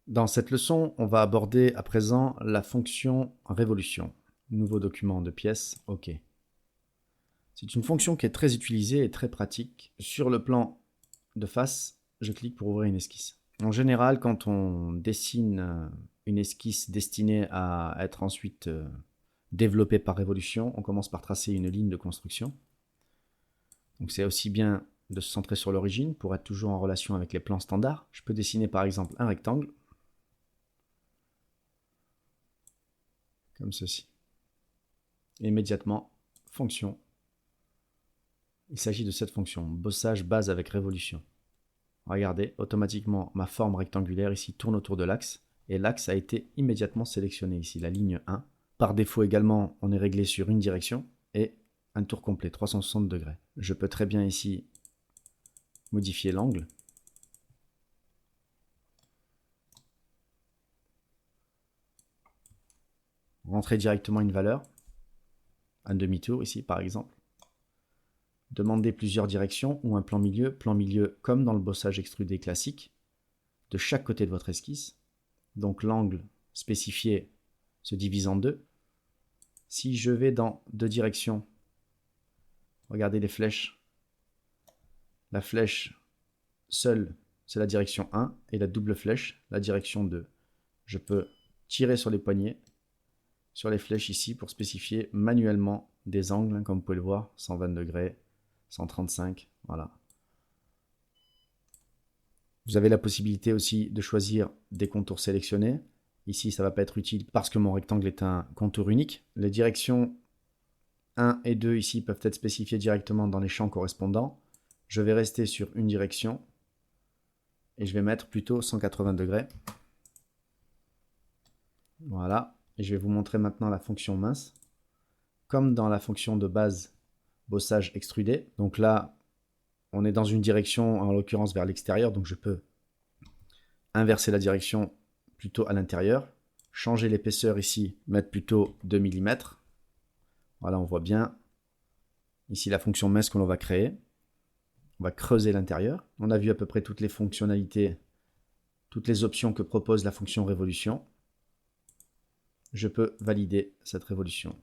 Dans cette leçon, on va aborder à présent la fonction révolution. Nouveau document de pièces, OK. C'est une fonction qui est très utilisée et très pratique. Sur le plan de face, je clique pour ouvrir une esquisse. En général, quand on dessine une esquisse destinée à être ensuite développée par révolution, on commence par tracer une ligne de construction. Donc c'est aussi bien de se centrer sur l'origine pour être toujours en relation avec les plans standards. Je peux dessiner par exemple un rectangle, comme ceci. Et immédiatement, fonction. Il s'agit de cette fonction, bossage base avec révolution. Regardez, automatiquement, ma forme rectangulaire ici tourne autour de l'axe, et l'axe a été immédiatement sélectionné ici, la ligne 1. Par défaut également, on est réglé sur une direction, et un tour complet, 360 degrés. Je peux très bien ici modifier l'angle. Rentrer directement une valeur, un demi-tour ici par exemple. Demander plusieurs directions ou un plan milieu comme dans le bossage extrudé classique, de chaque côté de votre esquisse. Donc l'angle spécifié se divise en deux. Si je vais dans deux directions, regardez les flèches. La flèche seule, c'est la direction 1, et la double flèche, la direction 2. Je peux tirer sur les poignets, sur les flèches ici, pour spécifier manuellement des angles, comme vous pouvez le voir, 120 degrés, 135, voilà. Vous avez la possibilité aussi de choisir des contours sélectionnés. Ici, ça ne va pas être utile parce que mon rectangle est un contour unique. Les directions 1 et 2 ici peuvent être spécifiées directement dans les champs correspondants. Je vais rester sur une direction et je vais mettre plutôt 180 degrés. Voilà. Et je vais vous montrer maintenant la fonction mince. Comme dans la fonction de base bossage extrudé. Donc là, on est dans une direction, en l'occurrence vers l'extérieur, donc je peux inverser la direction plutôt à l'intérieur, changer l'épaisseur ici, mettre plutôt 2 mm. Voilà, on voit bien ici la fonction mince que l'on va créer. On va creuser l'intérieur. On a vu à peu près toutes les fonctionnalités, toutes les options que propose la fonction révolution. Je peux valider cette révolution.